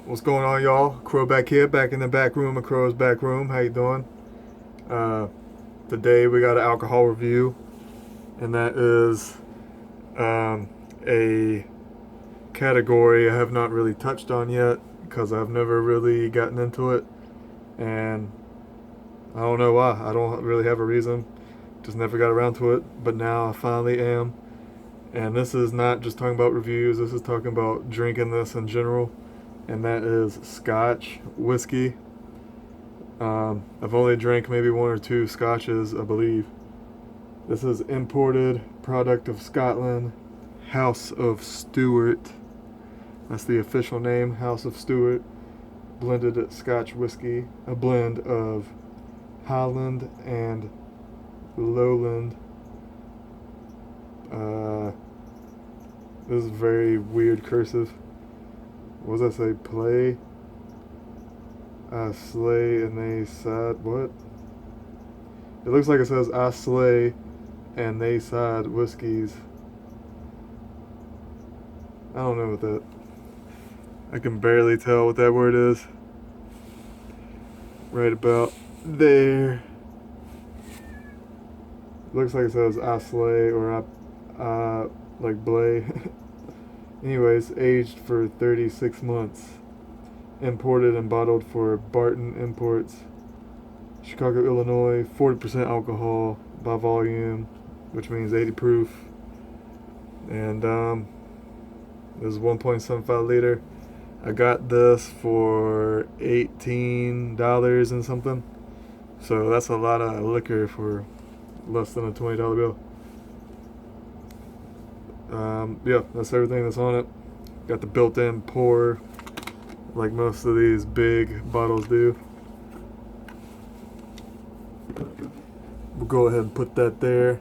What's going on, y'all? Crow back here, back in the back room of Crow's back room. How you doing? Uh, Today we got an alcohol review, and that is a category I have not really touched on yet because I've never really gotten into it, and I don't know why. I don't really have a reason. Just never got around to it, but now I finally am. And this is not just talking about reviews. This is talking about drinking this in general, and that is Scotch whiskey. I've only drank maybe one or two scotches, I believe. This is imported product of Scotland, House of Stuart. That's the official name, House of Stuart. Blended Scotch whiskey, a blend of Highland and Lowland. This is very weird cursive. What does that say? Play, I slay, and they side. What? It looks like it says I slay, and they side whiskeys. I don't know what that. I can barely tell what that word is. Right about there. Looks like it says I slay or I like blay. Anyways, aged for 36 months. Imported and bottled for Barton Imports, Chicago, Illinois. 40% alcohol by volume, which means 80 proof. And this is 1.75 liter. I got this for $18 and something. So that's a lot of liquor for less than a $20 bill. Yeah, that's everything that's on it. Got the built-in pour, like most of these big bottles do. We'll go ahead and put that there.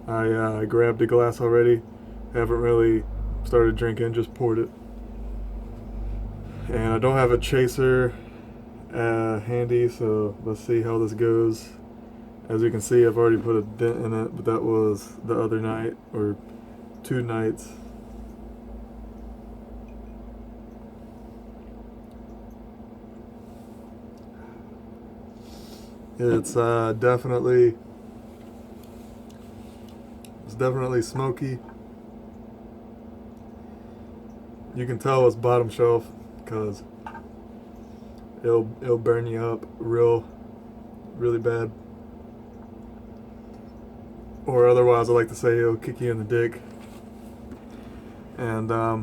I grabbed a glass already. Haven't really started drinking, just poured it. And I don't have a chaser handy, so let's see how this goes. As you can see, I've already put a dent in it, but that was the other night, or 2 nights. It's definitely smoky. You can tell it's bottom shelf because it'll burn you up really bad. Or otherwise, I like to say it'll kick you in the dick. And I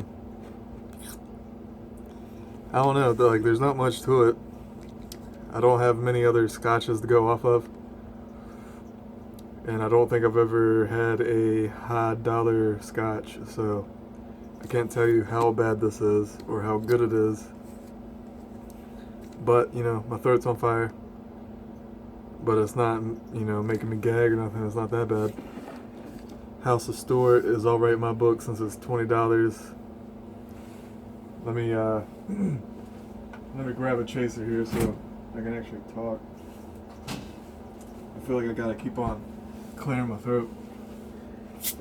don't know, like there's not much to it. I don't have many other scotches to go off of, and I don't think I've ever had a high dollar scotch, so I can't tell you how bad this is or how good it is. But you know, my throat's on fire, but it's not, you know, making me gag or nothing. It's not that bad. House of Stuart is alright in my book since it's $20. Let me let me grab a chaser here so I can actually talk. I feel like I gotta keep on clearing my throat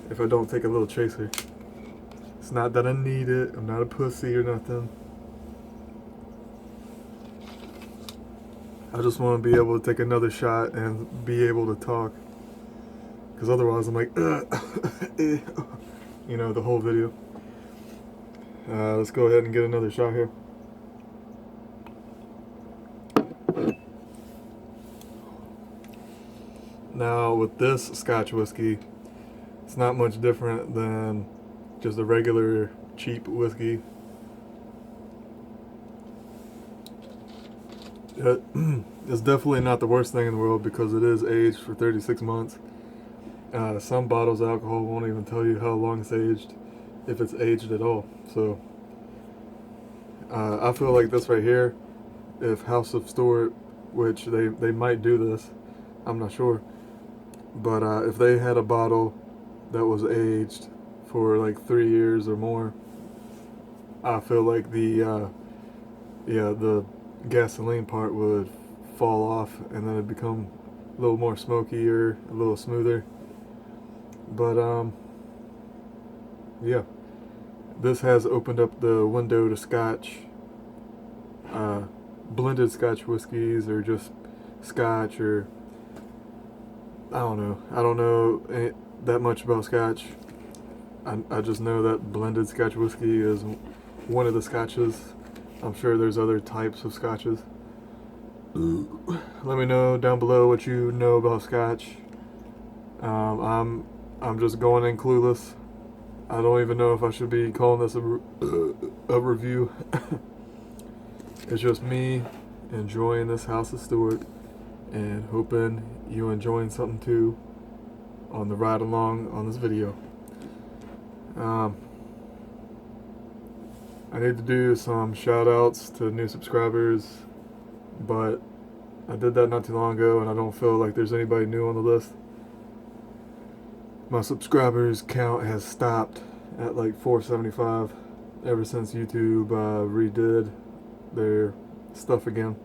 if I don't take a little chaser. It's not that I need it. I'm not a pussy or nothing. I just want to be able to take another shot and be able to talk. Because otherwise I'm like, you know, the whole video. Let's go ahead and get another shot here. Now with this Scotch whiskey, it's not much different than just a regular cheap whiskey. It's definitely not the worst thing in the world because it is aged for 36 months. Some bottles of alcohol won't even tell you how long it's aged, if it's aged at all. So I feel like this right here, if House of Stuart, which they might do this, I'm not sure, but if they had a bottle that was aged for like 3 years or more, I feel like the gasoline part would fall off and then it'd become a little more smoky or a little smoother. But yeah, this has opened up the window to Scotch blended Scotch whiskeys or just Scotch, or I don't know. I don't know that much about Scotch. I just know that blended Scotch whiskey is one of the Scotches. I'm sure there's other types of Scotches. Let me know down below what you know about Scotch. I'm just going in clueless. I don't even know if I should be calling this a review. It's just me enjoying this House of Stuart and hoping you enjoying something too on the ride along on this video. I need to do some shout outs to new subscribers, but I did that not too long ago and I don't feel like there's anybody new on the list. My subscribers count has stopped at like 475 ever since YouTube redid their stuff again.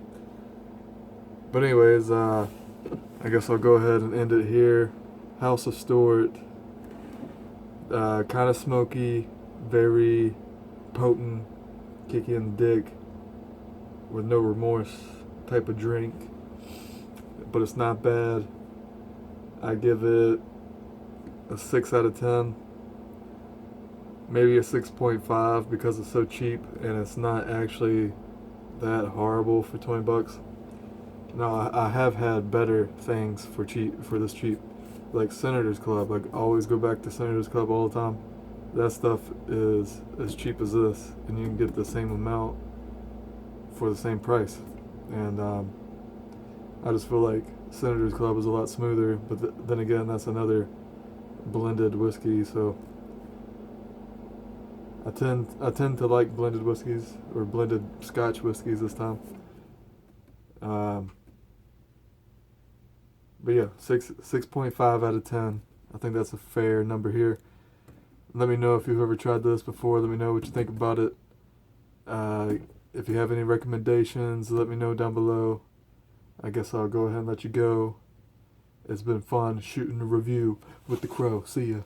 But anyways, I guess I'll go ahead and end it here. House of Stuart, kind of smoky, very potent, kick you in the dick with no remorse type of drink, but it's not bad. I give it a 6 out of 10, maybe a 6.5 because it's so cheap and it's not actually that horrible for 20 bucks. No, I have had better things for this cheap, like Senator's Club. Like, I always go back to Senator's Club all the time. That stuff is as cheap as this, and you can get the same amount for the same price. And I just feel like Senator's Club is a lot smoother, but then again, that's another blended whiskey, so I tend to like blended whiskeys, or blended Scotch whiskeys this time. But yeah, 6.5 out of 10. I think that's a fair number here. Let me know if you've ever tried this before. Let me know what you think about it. If you have any recommendations, let me know down below. I guess I'll go ahead and let you go. It's been fun shooting a review with the Crow. See ya.